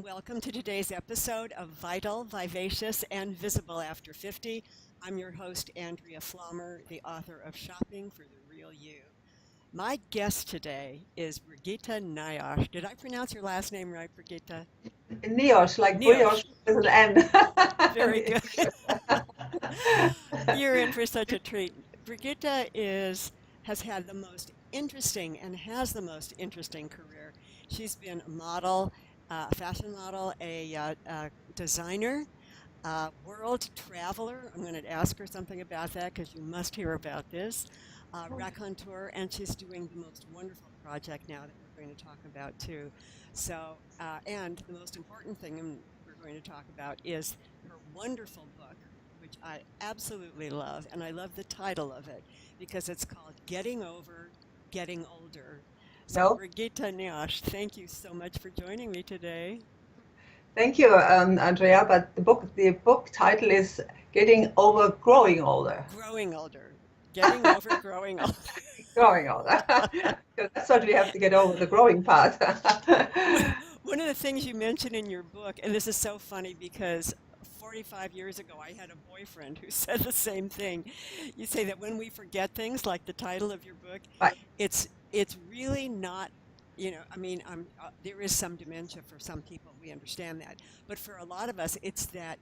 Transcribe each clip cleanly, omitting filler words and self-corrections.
welcome to today's episode of Vital, Vivacious, and Visible After 50. I'm your host, Andrea Flommer, the author of Shopping for the Real You. My guest today is Brigitte Nioche. Did I pronounce your last name right, Brigitte? Nioche, like brioche Nioche. with an Very N. good. You're in for such a treat. Brigitte has had the most interesting and has the most interesting career. She's been a model, a fashion model, a designer, world traveler. I'm going to ask her something about that because you must hear about this. Raconteur, and she's doing the most wonderful project now that we're going to talk about too. So, and the most important thing we're going to talk about is her wonderful book, which I absolutely love, and I love the title of it because it's called Getting Over Getting Older. So, No, Brigitte Nioche, thank you so much for joining me today. thank you, Andrea. But the book title is Getting Over Growing Older. Growing older. Getting over growing older. Growing older. Because that's what we have to get over the growing part. One of the things you mention in your book, and this is so funny because 45 years ago I had a boyfriend who said the same thing. You say that when we forget things like the title of your book, Right. it's really not, there is some dementia for some people, we understand that. But for a lot of us, it's that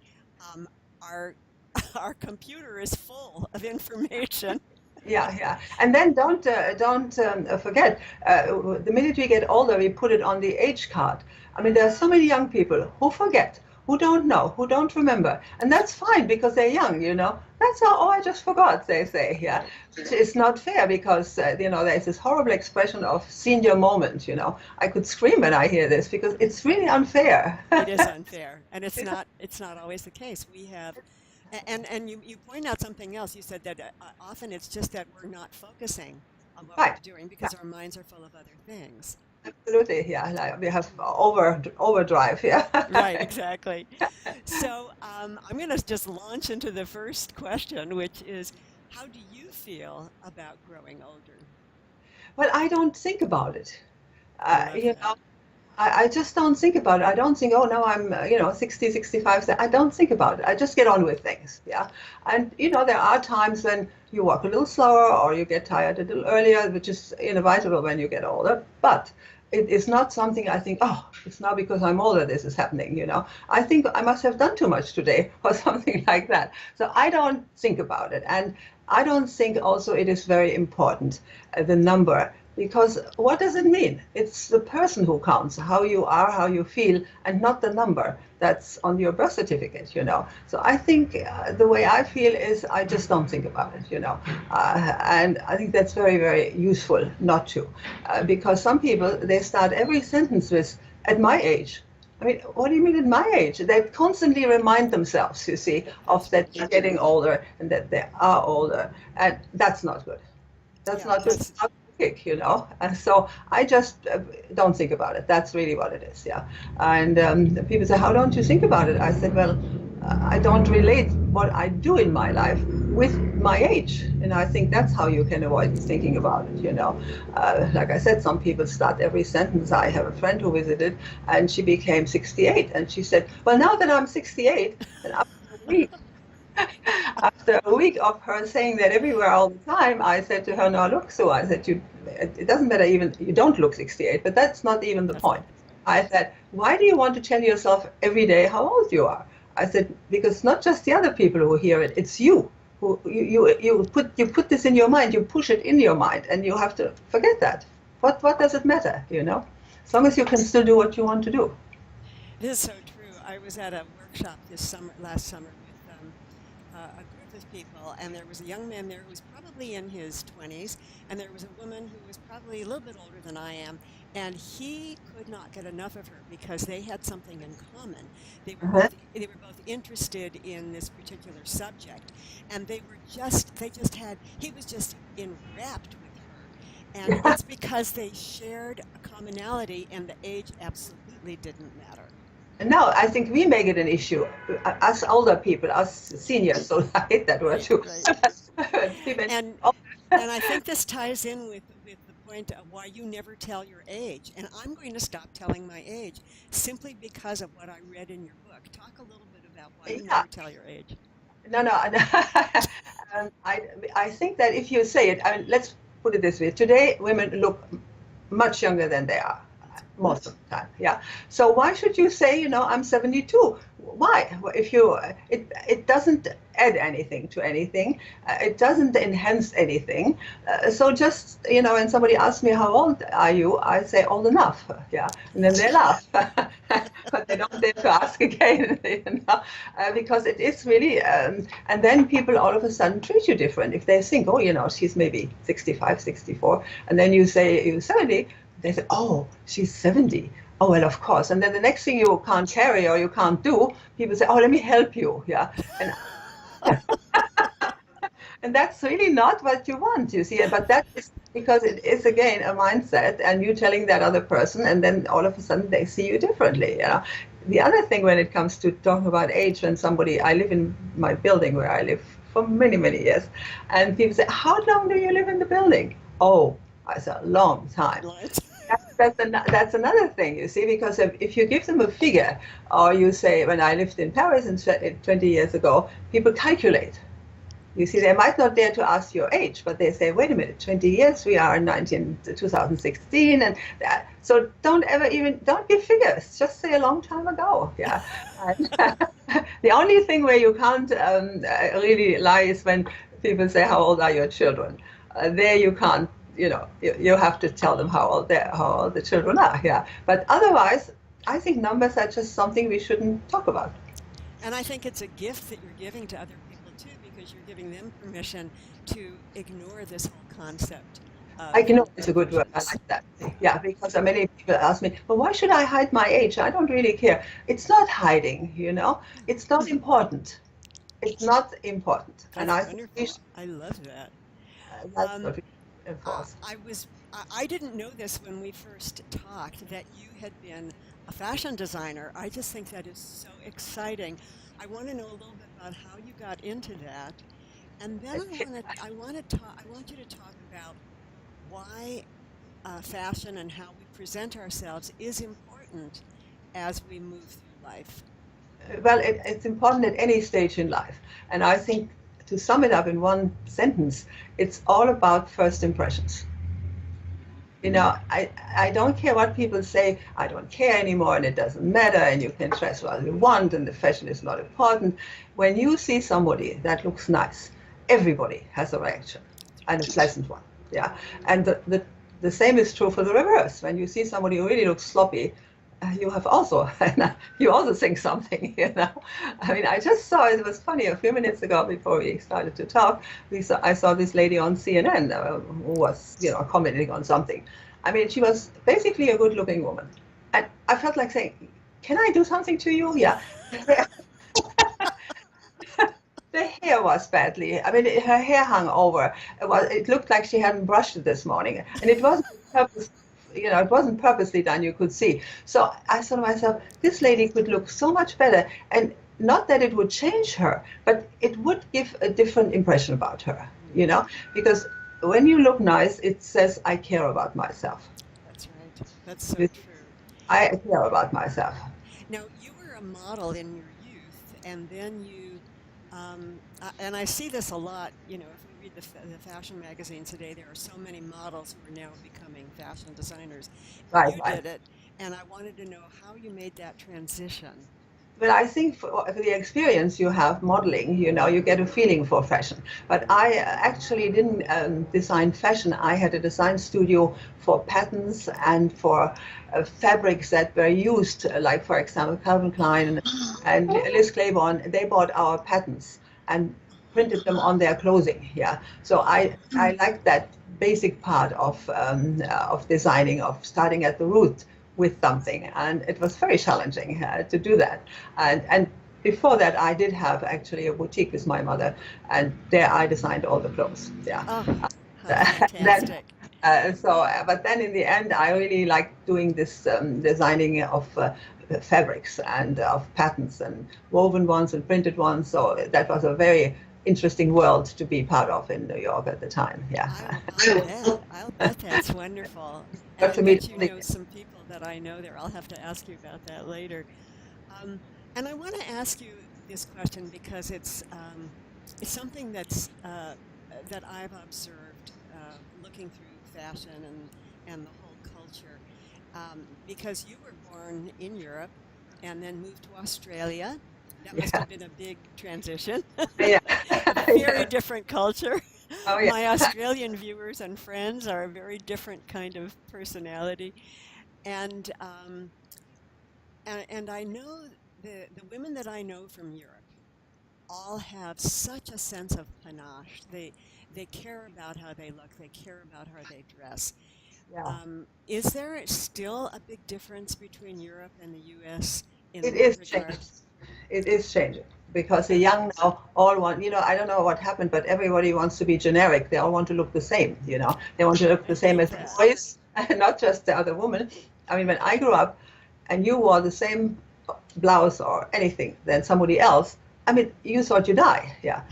um, our our computer is full of information. Yeah, yeah. And then don't forget, the minute we get older, we put it on the age card. I mean, there are so many young people who forget, who don't know, who don't remember, and that's fine because they're young, you know. That's how, oh, I just forgot, they say, yeah. Which is not fair because, there's this horrible expression of senior moment, you know. I could scream when I hear this because it's really unfair. It is unfair, and it's not always the case. We have and you point out something else. You said that often it's just that we're not focusing on what we're Right. doing because our minds are full of other things. Absolutely, yeah. Like we have overdrive, yeah. Right, exactly. So I'm going to just launch into the first question, which is, how do you feel about growing older? Well, I don't think about it. I love You that. know, I just don't think about it. I don't think, oh, now I'm, 60, 65. So I don't think about it. I just get on with things, yeah. And, there are times when you walk a little slower or you get tired a little earlier, which is inevitable when you get older. But it is not something I think, oh, it's now because I'm older this is happening, you know. I think I must have done too much today or something like that. So I don't think about it. And I don't think also it is very important, the number. Because what does it mean? It's the person who counts, how you are, how you feel, and not the number that's on your birth certificate, you know. So I think the way I feel is I just don't think about it, you know. And I think that's very, very useful not to. Because some people, they start every sentence with, at my age. I mean, what do you mean at my age? They constantly remind themselves, you see, of That's that they're getting older and that they are older. And that's not good. That's yeah, not good. that's Kick, you know. And so I just don't think about it. That's really what it is, yeah. And people say, how don't you think about it? I said, well, I don't relate what I do in my life with my age. And I think that's how you can avoid thinking about it, you know. Like I said, some people start every sentence. I have a friend who visited and she became 68. And she said, well, now that I'm 68, and after a week, after a week of her saying that everywhere all the time, I said to her, "No, look, so I said, it doesn't matter even you don't look 68, but that's not even the that's point." not I said, "Why do you want to tell yourself every day how old you are?" I said, "Because it's not just the other people who hear it; it's you who you put this in your mind, you push it in your mind, and you have to forget that. What does it matter, you know? As long as you can still do what you want to do." This is so true. I was at a workshop last summer with a group of people, and there was a young man there who was probably in his 20s, and there was a woman who was probably a little bit older than I am, and he could not get enough of her because they had something in common. Uh-huh. They were both interested in this particular subject, and they just had he was just enwrapped with her, and it's because they shared a commonality, and the age absolutely didn't matter. No, I think we make it an issue. Us older people, us seniors, so I hate that word Right, too. right. People, And oh, and I think this ties in with the why you never tell your age, and I'm going to stop telling my age simply because of what I read in your book. Talk a little bit about why you Yeah. never tell your age. No, no. I think that if you say it, I mean, let's put it this way. Today, women look much younger than they are That's right. most of the time. Yeah. So why should you say, I'm 72? Why? Well, if you, it doesn't add anything to anything. It doesn't enhance anything. So just, when somebody asks me how old are you, I say old enough. Yeah. And then they laugh, but they don't dare to ask again, because it is really, and then people all of a sudden treat you different. If they think, oh, she's maybe 65, 64, and then you say you're 70, they say, oh, she's 70. Oh, well, of course. And then the next thing you can't carry or you can't do, people say, oh, let me help you. Yeah. And and that's really not what you want, you see. But that is because it is again a mindset, and you telling that other person, and then all of a sudden they see you differently. The other thing when it comes to talking about age, when I live in my building where I live for many, many years, and people say, how long do you live in the building? Oh, I said, a long time. Right. That's another thing, you see, because if you give them a figure, or you say, when I lived in Paris 20 years ago, people calculate. You see, they might not dare to ask your age, but they say, wait a minute, 20 years, we are in 2016. And so don't give figures, just say a long time ago. Yeah. The only thing where you can't really lie is when people say, how old are your children? There you can't, you have to tell them how old the children are. Yeah. But otherwise, I think numbers are just something we shouldn't talk about. And I think it's a gift that you're giving to other people too, because you're giving them permission to ignore this whole concept I of know it's a good word. I divergence. like that. Yeah, because many people ask me, well, why should I hide my age? I don't really care. It's not hiding, It's not important. It's not important. And That's I think wonderful. I love that. that's Um, what we enforce. I didn't know this when we first talked that you had been a fashion designer. I just think that is so exciting. I want to know a little bit about how you got into that. And then I want you to talk about why fashion and how we present ourselves is important as we move through life. Well, it's important at any stage in life. And I think to sum it up in one sentence, it's all about first impressions. I don't care what people say. I don't care anymore, and it doesn't matter, and you can dress what you want, and the fashion is not important. When you see somebody that looks nice, everybody has a reaction, That's and a right. pleasant one. Yeah, and the same is true for the reverse. When you see somebody who really looks sloppy, you have also you also think something. I mean, I just saw it was funny a few minutes ago before we started to talk. I saw this lady on CNN who was commenting on something. I mean, she was basically a good-looking woman, and I felt like saying, "Can I do something to you?" Yeah. The hair was badly. I mean, her hair hung over. It looked like she hadn't brushed it this morning, and it wasn't purpose. It wasn't purposely done. You could see. So I thought to myself, this lady could look so much better, and not that it would change her, but it would give a different impression about her. Mm, Because when you look nice, it says I care about myself. that's right. That's so true. I care about myself. Now, you were a model in your youth, and then and I see this a lot, if we read the fashion magazines today, there are so many models who are now becoming fashion designers. And Right, you right. did it, and I wanted to know how you made that transition. But I think for the experience you have modeling, you get a feeling for fashion. But I actually didn't design fashion. I had a design studio for patterns and for fabrics that were used, like, for example, Calvin Klein and Liz Claiborne. They bought our patterns and printed them on their clothing. Yeah. So I like that basic part of designing, of starting at the root with something, and it was very challenging to do that. And before that, I did have actually a boutique with my mother, and there I designed all the clothes. Yeah. Oh, how then fantastic. but then in the end, I really liked doing this designing of fabrics and of patterns and woven ones and printed ones. So that was a very interesting world to be part of in New York at the time. Yeah. I'll bet. I'll bet that's wonderful. And Got I to meet bet you all the know some people that I know there. I'll have to ask you about that later. Um, and I want to ask you this question because it's something that I've observed looking through fashion and the whole culture. Because you were born in Europe and then moved to Australia. That must yeah. have been a big transition. Yeah. Very Yeah. different culture. Oh yeah. My Australian viewers and friends are a very different kind of personality. And and I know the women that I know from Europe all have such a sense of panache. They care about how they look. They care about how they dress. Yeah. Is there still a big difference between Europe and the U.S. in It that is regard? changing. It is changing because the Yeah. young now all want, I don't know what happened, but everybody wants to be generic. They all want to look the same, They want to look I the same hate as the that. boys, and not just the other woman. I mean, when I grew up and you wore the same blouse or anything than somebody else, I mean, you thought you die. Yeah.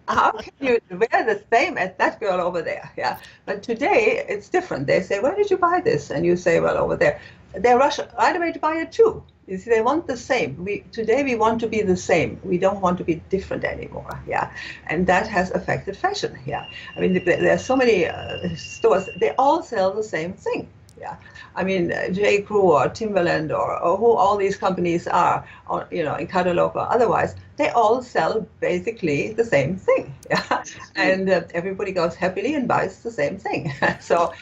How can you wear the same as that girl over there? Yeah. But today it's different. They say, where did you buy this? And you say, well, over there. They rush right away to buy it too. You see, they want the same. Today we want to be the same. We don't want to be different anymore. Yeah. And that has affected fashion. Yeah. I mean, there are so many stores, they all sell the same thing. Yeah. I mean, J. Crew or Timberland or who all these companies are, or, in catalog or otherwise, they all sell basically the same thing. Yeah. And everybody goes happily and buys the same thing. So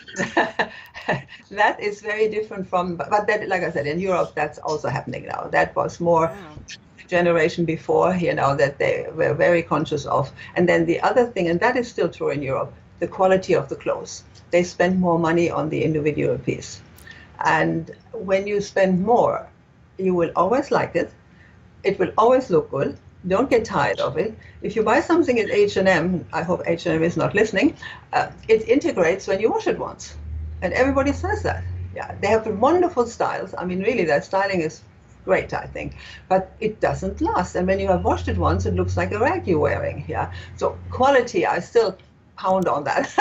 that is very different from, but that, like I said, in Europe, that's also happening now. That was more Wow. the generation before, that they were very conscious of. And then the other thing, and that is still true in Europe, the quality of the clothes. They spend more money on the individual piece. And when you spend more, you will always like it. It will always look good. Don't get tired of it. If you buy something at H&M, I hope H&M is not listening, it integrates when you wash it once. And everybody says that. Yeah, they have wonderful styles. I mean, really, their styling is great, I think. But it doesn't last. And when you have washed it once, it looks like a rag you're wearing. Yeah. So quality, I still pound on that.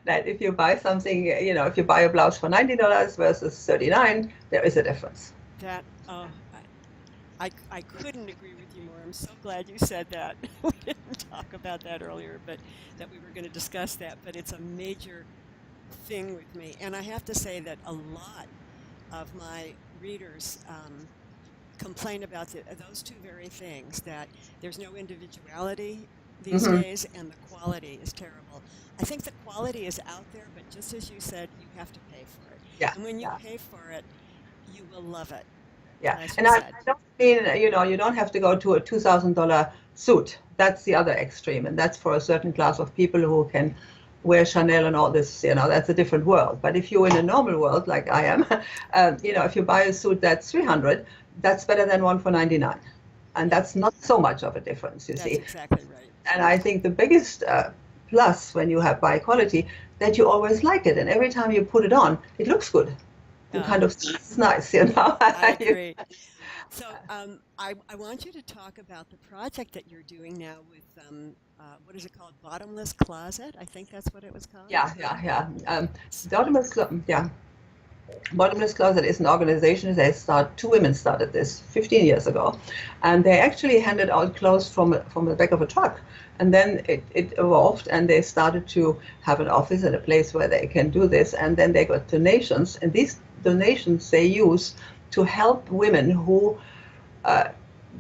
That if you buy something, if you buy a blouse for $90 versus 39, there is a difference. That I couldn't agree with you more. I'm so glad you said that. We didn't talk about that earlier, but that we were going to discuss that. But it's a major thing with me, and I have to say that a lot of my readers complain about those two very things. That there's no individuality these Hmm. days, and the quality is terrible. I think the quality is out there, but just as you said, you have to pay for it, Yeah, and when you yeah. pay for it, you will love it, Yeah, as you and I, said. I don't mean, you don't have to go to a $2,000 suit. That's the other extreme, and that's for a certain class of people who can wear Chanel and all this. That's a different world. But if you're in a normal world like I am, if you buy a suit that's 300, that's better than one for 99, and Yep, that's not so much of a difference, you that's see. exactly right. And I think the biggest plus when you have buy quality that you always like it, and every time you put it on, it looks good. You Uh, kind of, it's nice. I agree. So I want you to talk about the project that you're doing now with what is it called? Bottomless Closet. I think that's what it was called. Yeah, yeah, yeah. S- Yeah, Bottomless Closet is an organization. Two women started this 15 years ago, and they actually handed out clothes from the back of a truck. And then it evolved, and they started to have an office and a place where they can do this. And then they got donations, and these donations they use to help women who uh,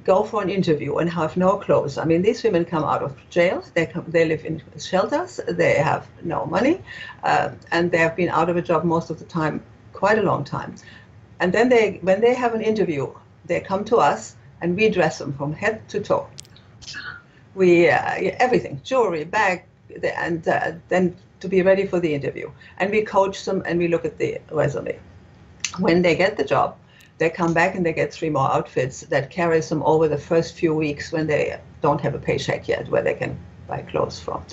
go for an interview and have no clothes. I mean, these women come out of jail. They live in shelters. They have no money, and they have been out of a job most of the time, quite a long time. And then when they have an interview, they come to us, and we dress them from head to toe. We everything, jewelry, bag, and then to be ready for the interview. And we coach them, and we look at the resume. When they get the job, they come back and they get three more outfits that carries them over the first few weeks when they don't have a paycheck yet, where they can buy clothes from.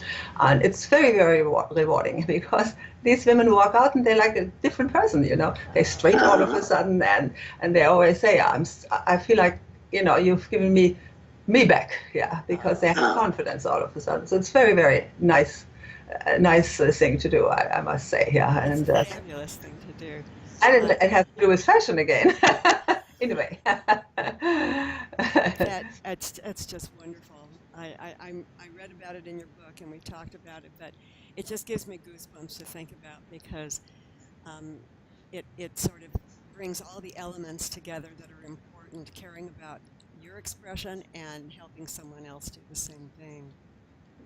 And it's very, very rewarding because these women walk out and they're like a different person. They're straight all of a sudden, and they always say, I feel like, you've given me me back, yeah, because they have confidence all of a sudden. So it's very, very nice thing to do, I must say, yeah. It's a fabulous thing to do. And Uh, it has to do with fashion again, in a way. that it's just wonderful. I read about it in your book and we talked about it, but it just gives me goosebumps to think about because um, it sort of brings all the elements together that are important, caring about your expression and helping someone else do the same thing.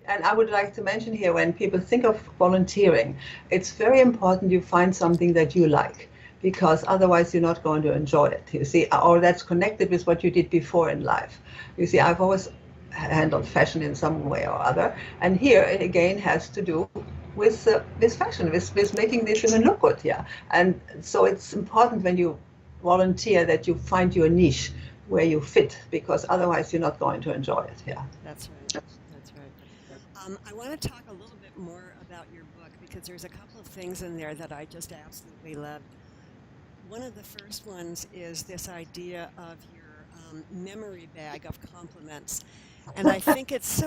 And I would like to mention here, when people think of volunteering, it's very important you find something that you like, because otherwise you're not going to enjoy it, you see, or that's connected with what you did before in life. You see, I've always handled fashion in some way or other, and here it again has to do with fashion, with making these women look good, yeah. And so it's important when you volunteer that you find your niche where you fit, because otherwise you're not going to enjoy it, yeah. That's right. That's right. I want to talk a little bit more about your book because there's a couple of things in there that I just absolutely loved. One of the first ones is this idea of your memory bag of compliments. And I think it's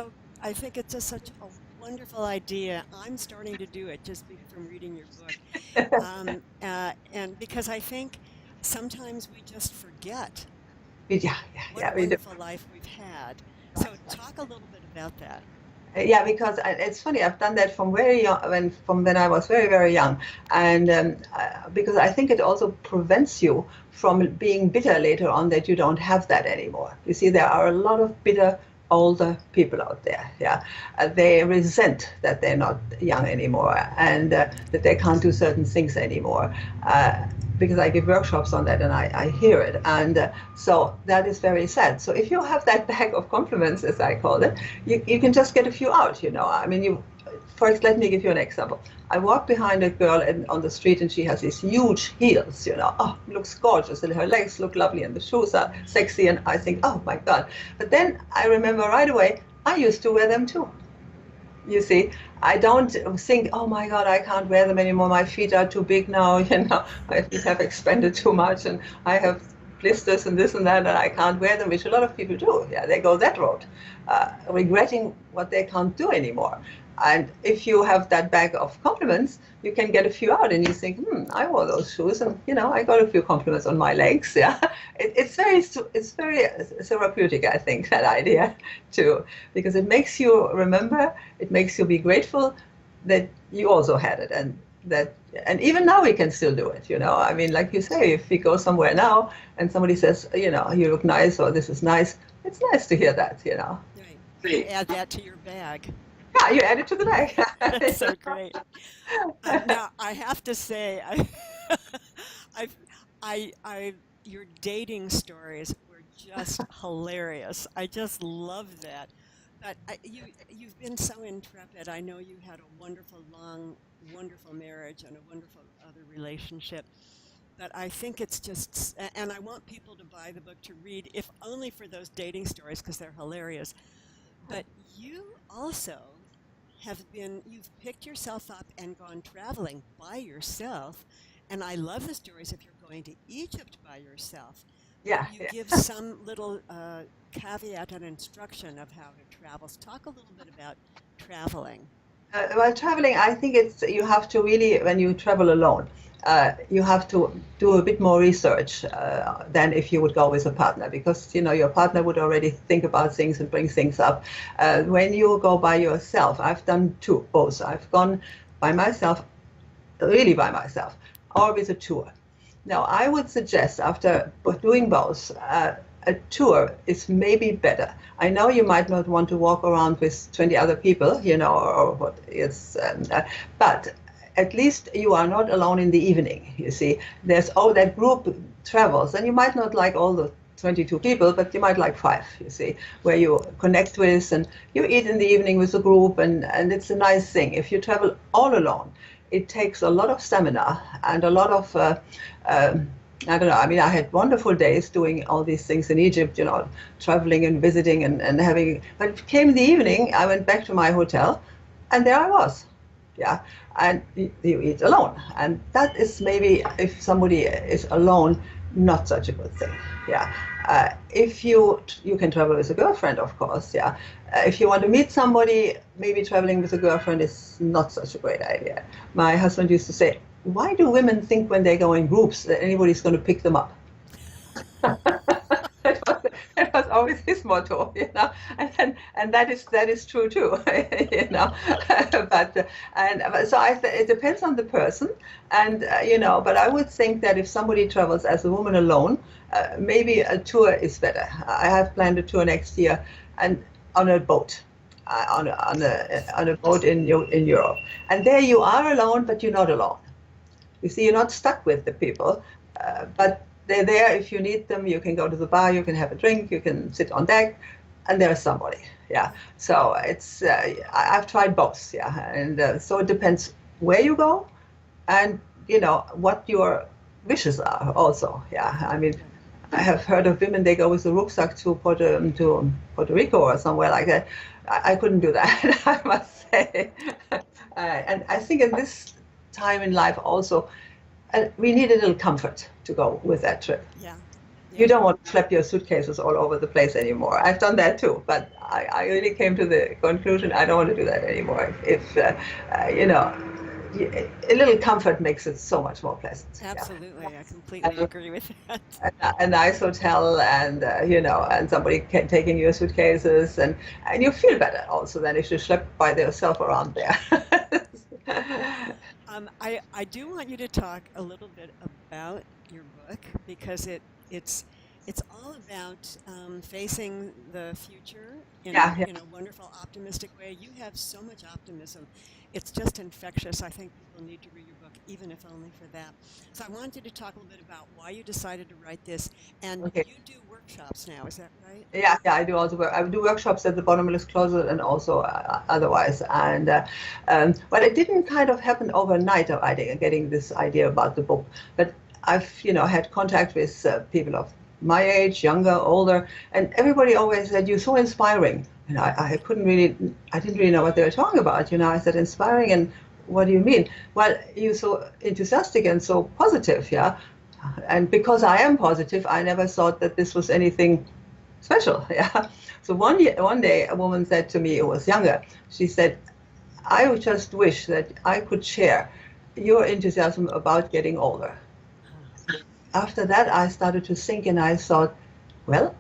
just such a wonderful idea. I'm starting to do it just from reading your book. And because I think sometimes we just forget Yeah, what a yeah, we do. wonderful life we've had. So talk a little bit about that. Yeah, because it's funny. I've done that from very young, from when I was very, very young, and because I think it also prevents you from being bitter later on that you don't have that anymore. You see, there are a lot of bitter older people out there. Yeah, they resent that they're not young anymore and that they can't do certain things anymore. Because I give workshops on that and I hear it. And so that is very sad. So if you have that bag of compliments, as I call it, you can just get a few out, you know. I mean, first, let me give you an example. I walk behind a girl on the street and she has these huge heels, you know. Oh, looks gorgeous and her legs look lovely and the shoes are sexy. And I think, oh my God. But then I remember right away, I used to wear them too. You see, I don't think, oh my God, I can't wear them anymore. My feet are too big now. You know, my feet have expanded too much, and I have blisters and this and that, and I can't wear them, which a lot of people do. Yeah, they go that road, regretting what they can't do anymore. And if you have that bag of compliments, you can get a few out, and you think, I wore those shoes, and you know, I got a few compliments on my legs. Yeah, it's very therapeutic, I think, that idea too, because it makes you remember, it makes you be grateful that you also had it, and even now we can still do it. You know, I mean, like you say, if we go somewhere now and somebody says, you know, you look nice or this is nice, it's nice to hear that. You know. Right. You add that to your bag. Yeah, you add it to the bag. That's so great. Now I have to say, I've, your dating stories were just hilarious. I just love that. But you've been so intrepid. I know you had a wonderful, long, wonderful marriage and a wonderful other relationship. But I think it's just, and I want people to buy the book to read, if only for those dating stories, because they're hilarious. But you also you've picked yourself up and gone traveling by yourself. And I love the stories if you're going to Egypt by yourself. But Yeah, you yeah. give some little caveat and instruction of how to travel. So talk a little bit about traveling. Well, traveling, I think it's you have to really, when you travel alone, you have to do a bit more research than if you would go with a partner, because you know your partner would already think about things and bring things up. When you go by yourself, I've done both. I've gone by myself, really by myself, or with a tour. Now, I would suggest after doing both, a tour is maybe better. I know you might not want to walk around with 20 other people, you know, or what is, but at least you are not alone in the evening. You see, there's that group travels, and you might not like all the 22 people, but you might like five, you see, where you connect with, and you eat in the evening with a group, and it's a nice thing. If you travel all alone, it takes a lot of stamina and a lot of I don't know. I mean, I had wonderful days doing all these things in Egypt, you know, traveling and visiting and having. But it came in the evening, I went back to my hotel, and there I was. yeah, and you eat alone, and that is maybe if somebody is alone, not such a good thing, yeah. If you can travel with a girlfriend, of course, yeah. If you want to meet somebody, maybe traveling with a girlfriend is not such a great idea. My husband used to say, "Why do women think when they go in groups that anybody's going to pick them up?" that was that was always his motto, and that is true too, but so it depends on the person, and but I would think that if somebody travels as a woman alone, maybe a tour is better. I have planned a tour next year, and on a boat. On a boat in Europe, and there you are alone, but you're not alone. You see, you're not stuck with the people, but they're there if you need them. You can go to the bar, you can have a drink, you can sit on deck, and there's somebody. Yeah. So I've tried both. Yeah, and so it depends where you go, and what your wishes are also. Yeah. I mean, I have heard of women, they go with a rucksack to Puerto Rico or somewhere like that. I couldn't do that, I must say. And I think in this time in life also, we need a little comfort to go with that trip. Yeah. You Yeah. don't want to schlepp your suitcases all over the place anymore. I've done that too, but I really came to the conclusion I don't want to do that anymore. If a little comfort makes it so much more pleasant. Yeah. Absolutely. I completely agree with that. A nice hotel, and and somebody taking your suitcases, and you feel better also than if you schlep by yourself around there. I do want you to talk a little bit about your book because it's it's all about facing the future Yeah, yeah. in a wonderful, optimistic way. You have so much optimism. It's just infectious. I think people need to read your book, even if only for that. So I want you to talk a little bit about why you decided to write this. And Okay. you do workshops now, is that right? Yeah, yeah, I do also work. I do workshops at the Bottomless Closet and also otherwise. And but it didn't kind of happen overnight of getting this idea about the book. But I've had contact with people of my age, younger, older, and everybody always said you're so inspiring. And I couldn't really, I didn't really know what they were talking about. I said inspiring, and what do you mean? Well, you're so enthusiastic and so positive, yeah. And because I am positive, I never thought that this was anything special. Yeah. So one day, a woman said to me, who was younger, she said, "I would just wish that I could share your enthusiasm about getting older." After that, I started to think, and I thought, well,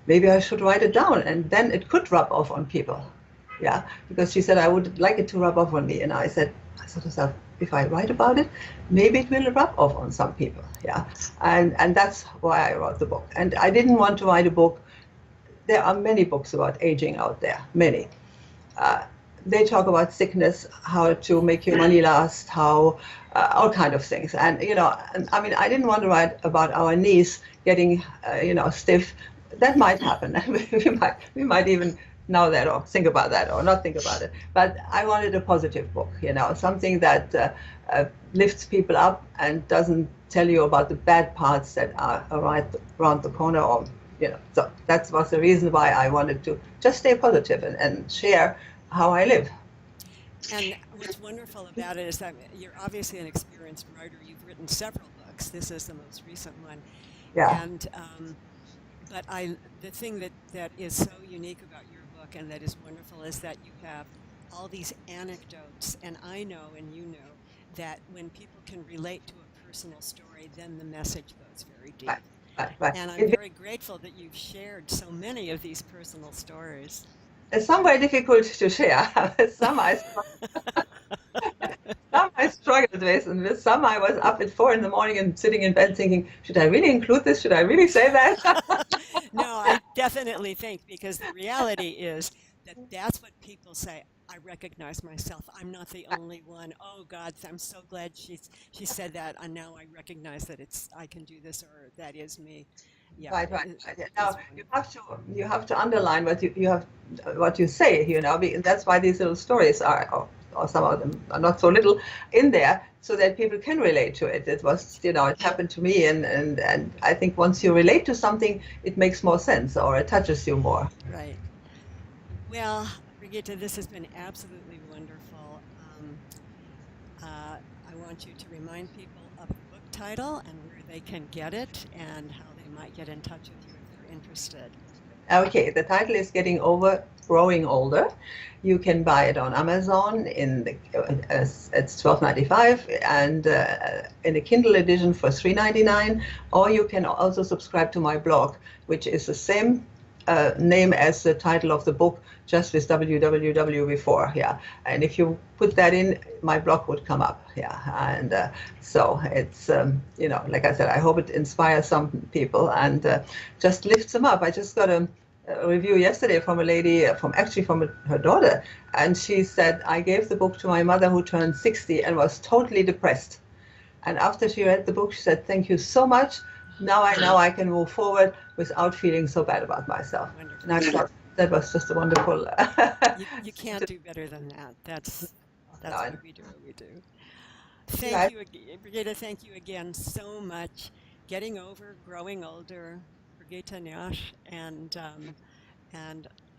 maybe I should write it down, and then it could rub off on people. Yeah, because she said I would like it to rub off on me, and I thought to myself, if I write about it, maybe it will rub off on some people. Yeah, and that's why I wrote the book. And I didn't want to write a book. There are many books about aging out there, many. Uh, they talk about sickness, how to make your money last, how all kind of things. And I mean, I didn't want to write about our knees getting stiff. That might happen. we might even know that or think about that or not think about it. But I wanted a positive book, something that lifts people up and doesn't tell you about the bad parts that are right around the corner, or so that was the reason why I wanted to just stay positive and share how I live. And what's wonderful about it is that you're obviously an experienced writer. You've written several books. This is the most recent one. Yeah. And but the thing that is so unique about your book and that is wonderful is that you have all these anecdotes. And I know, and you know, that when people can relate to a personal story, then the message goes very Right, deep. right, right. And I'm very grateful that you've shared so many of these personal stories. Some were difficult to share. Some I struggled with, and with some I was up at 4 in the morning and sitting in bed thinking, should I really include this? Should I really say that? No, I definitely think because the reality is that that's what people say. I recognize myself. I'm not the only one. Oh God, I'm so glad she said that, and now I recognize that I can do this, or that is me. Yeah, Right, right, right. Yeah. it's Now wonderful. you have to underline you have what you say, that's why these little stories are, or some of them are not so little in there, so that people can relate to it. It was, it happened to me, and I think once you relate to something, it makes more sense, or it touches you more. Right. Well, Brigitte, this has been absolutely wonderful. I want you to remind people of the book title and where they can get it and how they might get in touch with you if they're interested. Okay, the title is Getting Over Growing Older. You can buy it on Amazon it's 12.95 and in a Kindle edition for 3.99. Or you can also subscribe to my blog, which is the same name as the title of the book, just with www before. Yeah, and if you put that in, my blog would come up. Yeah, and so it's like I said, I hope it inspires some people and just lifts them up. I just got a review yesterday from a lady from her daughter, and she said, I gave the book to my mother who turned 60 and was totally depressed, and after she read the book, she said, thank you so much. Now I know I can move forward without feeling so bad about myself. And I Wonderful. thought that was just a wonderful. You can't do better than that. That's No, why we do what we do. yeah, Thank you, Brigitte. Thank you again so much. Getting over, growing older, Brigitte Nioche, and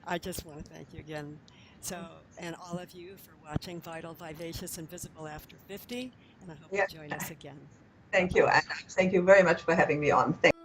I just want to thank you again. So, and all of you for watching Vital, Vivacious, and Visible After 50. And I hope you yeah. join us again. Bye Thank you, bye. and thank you very much for having me on. Thank